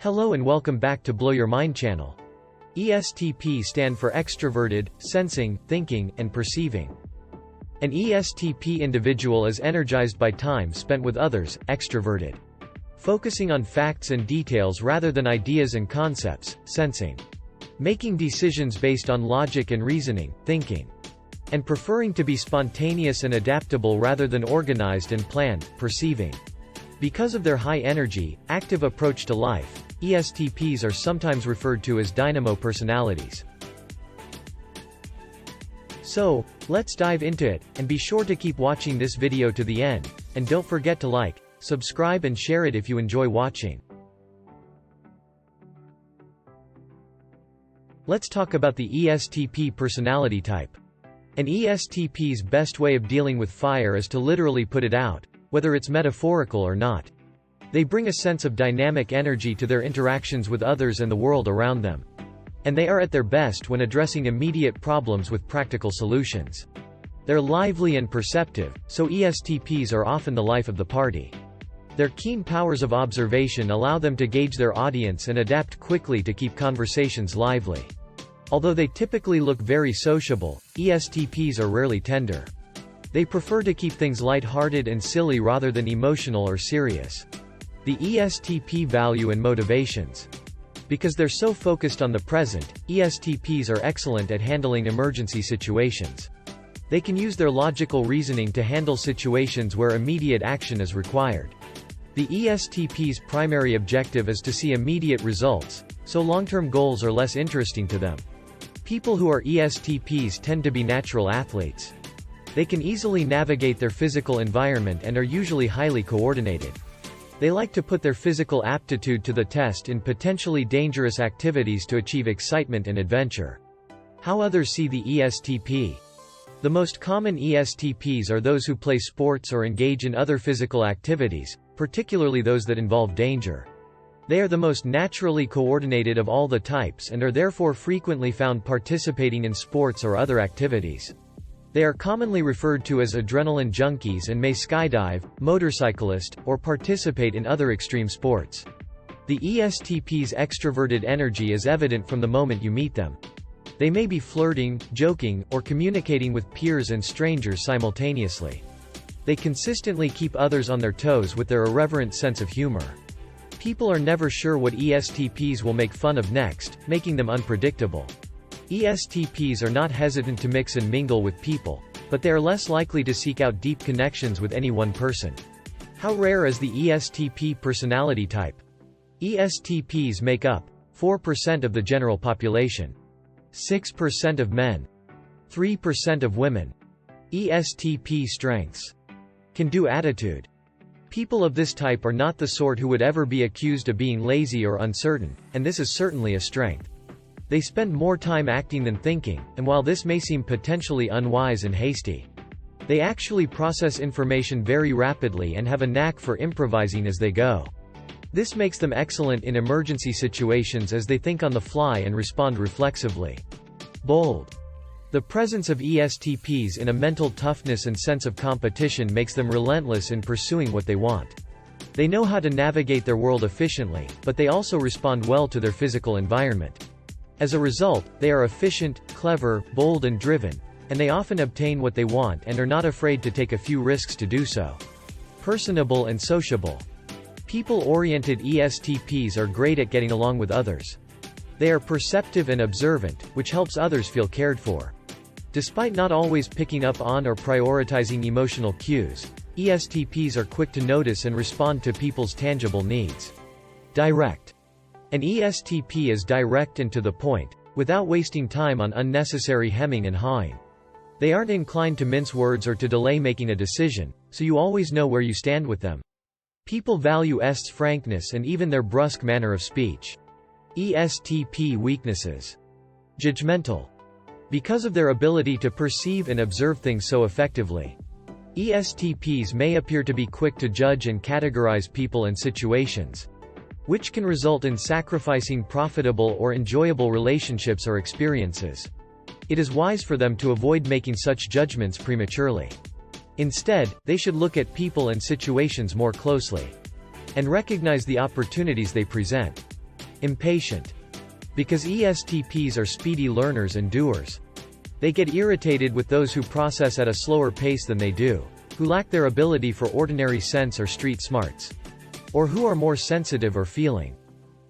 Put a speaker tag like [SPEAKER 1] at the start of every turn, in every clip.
[SPEAKER 1] Hello and welcome back to Blow Your Mind channel. ESTP stand for extroverted, sensing, thinking, and perceiving. An ESTP individual is energized by time spent with others, extroverted. Focusing on facts and details rather than ideas and concepts, sensing. Making decisions based on logic and reasoning, thinking. And preferring to be spontaneous and adaptable rather than organized and planned, perceiving. Because of their high energy, active approach to life, ESTPs are sometimes referred to as Dynamo Personalities. So, let's dive into it, and be sure to keep watching this video to the end, and don't forget to like, subscribe and share it if you enjoy watching. Let's talk about the ESTP personality type. An ESTP's best way of dealing with fire is to literally put it out, whether it's metaphorical or not. They bring a sense of dynamic energy to their interactions with others and the world around them. And they are at their best when addressing immediate problems with practical solutions. They're lively and perceptive, so ESTPs are often the life of the party. Their keen powers of observation allow them to gauge their audience and adapt quickly to keep conversations lively. Although they typically look very sociable, ESTPs are rarely tender. They prefer to keep things light-hearted and silly rather than emotional or serious. The ESTP value and motivations. Because they're so focused on the present, ESTPs are excellent at handling emergency situations. They can use their logical reasoning to handle situations where immediate action is required. The ESTP's primary objective is to see immediate results, so long-term goals are less interesting to them. People who are ESTPs tend to be natural athletes. They can easily navigate their physical environment and are usually highly coordinated. They like to put their physical aptitude to the test in potentially dangerous activities to achieve excitement and adventure. How others see the ESTP. The most common ESTPs are those who play sports or engage in other physical activities, particularly those that involve danger. They are the most naturally coordinated of all the types and are therefore frequently found participating in sports or other activities. They are commonly referred to as adrenaline junkies and may skydive, motorcyclist, or participate in other extreme sports. The ESTP's extroverted energy is evident from the moment you meet them. They may be flirting, joking, or communicating with peers and strangers simultaneously. They consistently keep others on their toes with their irreverent sense of humor. People are never sure what ESTPs will make fun of next, making them unpredictable. ESTPs are not hesitant to mix and mingle with people, but they are less likely to seek out deep connections with any one person. How rare is the ESTP personality type? ESTPs make up 4% of the general population, 6% of men, 3% of women. ESTP Strengths. Can-do attitude. People of this type are not the sort who would ever be accused of being lazy or uncertain, and this is certainly a strength. They spend more time acting than thinking, and while this may seem potentially unwise and hasty, they actually process information very rapidly and have a knack for improvising as they go. This makes them excellent in emergency situations as they think on the fly and respond reflexively. Bold. The presence of ESTPs in a mental toughness and sense of competition makes them relentless in pursuing what they want. They know how to navigate their world efficiently, but they also respond well to their physical environment. As a result, they are efficient, clever, bold and driven, and they often obtain what they want and are not afraid to take a few risks to do so. Personable and sociable. People-oriented ESTPs are great at getting along with others. They are perceptive and observant, which helps others feel cared for. Despite not always picking up on or prioritizing emotional cues, ESTPs are quick to notice and respond to people's tangible needs. Direct. An ESTP is direct and to the point, without wasting time on unnecessary hemming and hawing. They aren't inclined to mince words or to delay making a decision, so you always know where you stand with them. People value EST's frankness and even their brusque manner of speech. ESTP Weaknesses. Judgmental. Because of their ability to perceive and observe things so effectively, ESTPs may appear to be quick to judge and categorize people and situations, which can result in sacrificing profitable or enjoyable relationships or experiences. It is wise for them to avoid making such judgments prematurely. Instead, they should look at people and situations more closely, and recognize the opportunities they present. Impatient. Because ESTPs are speedy learners and doers. They get irritated with those who process at a slower pace than they do, who lack their ability for ordinary sense or street smarts, or who are more sensitive or feeling.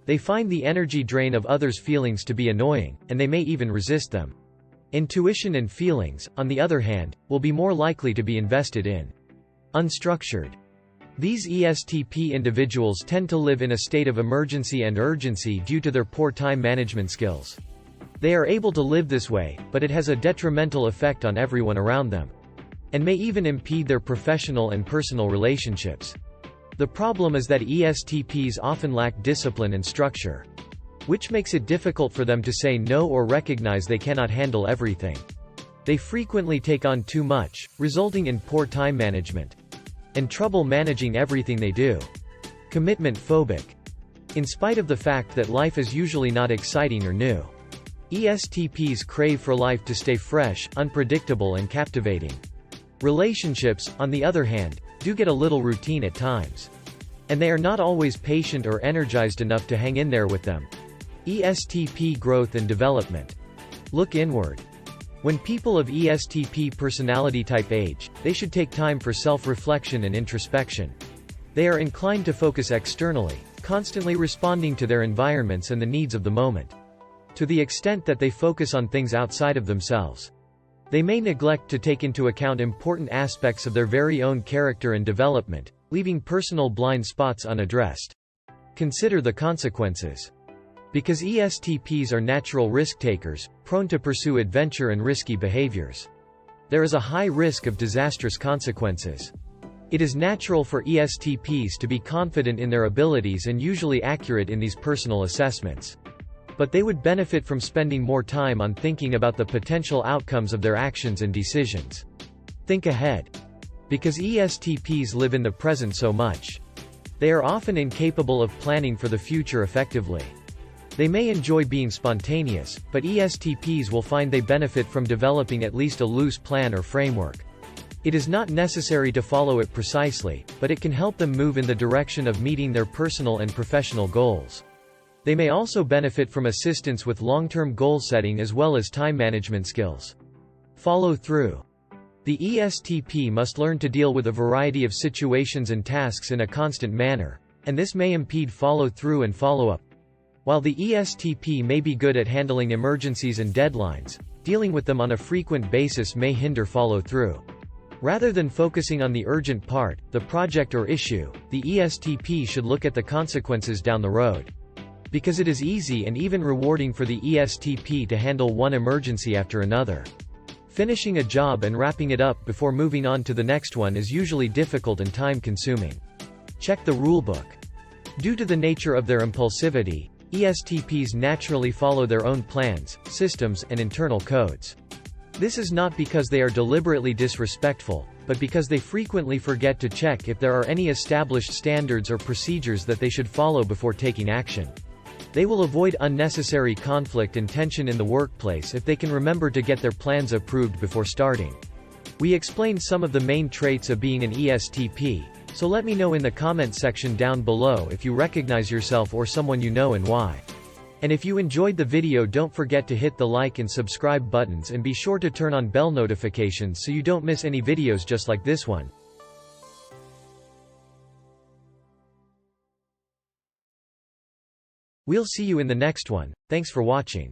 [SPEAKER 1] They find the energy drain of others' feelings to be annoying, and they may even resist them. Intuition and feelings, on the other hand, will be more likely to be invested in. Unstructured. These ESTP individuals tend to live in a state of emergency and urgency due to their poor time management skills. They are able to live this way, but it has a detrimental effect on everyone around them, and may even impede their professional and personal relationships. The problem is that ESTPs often lack discipline and structure, which makes it difficult for them to say no or recognize they cannot handle everything. They frequently take on too much, resulting in poor time management and trouble managing everything they do. Commitment phobic. In spite of the fact that life is usually not exciting or new, ESTPs crave for life to stay fresh, unpredictable and captivating. Relationships, on the other hand, do get a little routine at times, and they are not always patient or energized enough to hang in there with them. ESTP growth and development. Look inward. When people of ESTP personality type age, they should take time for self-reflection and introspection. They are inclined to focus externally, constantly responding to their environments and the needs of the moment. To the extent that they focus on things outside of themselves, they may neglect to take into account important aspects of their very own character and development, leaving personal blind spots unaddressed. Consider the consequences. Because ESTPs are natural risk-takers, prone to pursue adventure and risky behaviors, there is a high risk of disastrous consequences. It is natural for ESTPs to be confident in their abilities and usually accurate in these personal assessments. But they would benefit from spending more time on thinking about the potential outcomes of their actions and decisions. Think ahead. Because ESTPs live in the present so much, they are often incapable of planning for the future effectively. They may enjoy being spontaneous, but ESTPs will find they benefit from developing at least a loose plan or framework. It is not necessary to follow it precisely, but it can help them move in the direction of meeting their personal and professional goals. They may also benefit from assistance with long-term goal setting as well as time management skills. Follow through. The ESTP must learn to deal with a variety of situations and tasks in a constant manner, and this may impede follow-through and follow-up. While the ESTP may be good at handling emergencies and deadlines, dealing with them on a frequent basis may hinder follow-through. Rather than focusing on the urgent part, the project or issue, the ESTP should look at the consequences down the road. Because it is easy and even rewarding for the ESTP to handle one emergency after another. Finishing a job and wrapping it up before moving on to the next one is usually difficult and time-consuming. Check the rulebook. Due to the nature of their impulsivity, ESTPs naturally follow their own plans, systems, and internal codes. This is not because they are deliberately disrespectful, but because they frequently forget to check if there are any established standards or procedures that they should follow before taking action. They will avoid unnecessary conflict and tension in the workplace if they can remember to get their plans approved before starting. We explained some of the main traits of being an ESTP, so let me know in the comment section down below if you recognize yourself or someone you know and why. And if you enjoyed the video, don't forget to hit the like and subscribe buttons and be sure to turn on bell notifications so you don't miss any videos just like this one. We'll see you in the next one. Thanks for watching.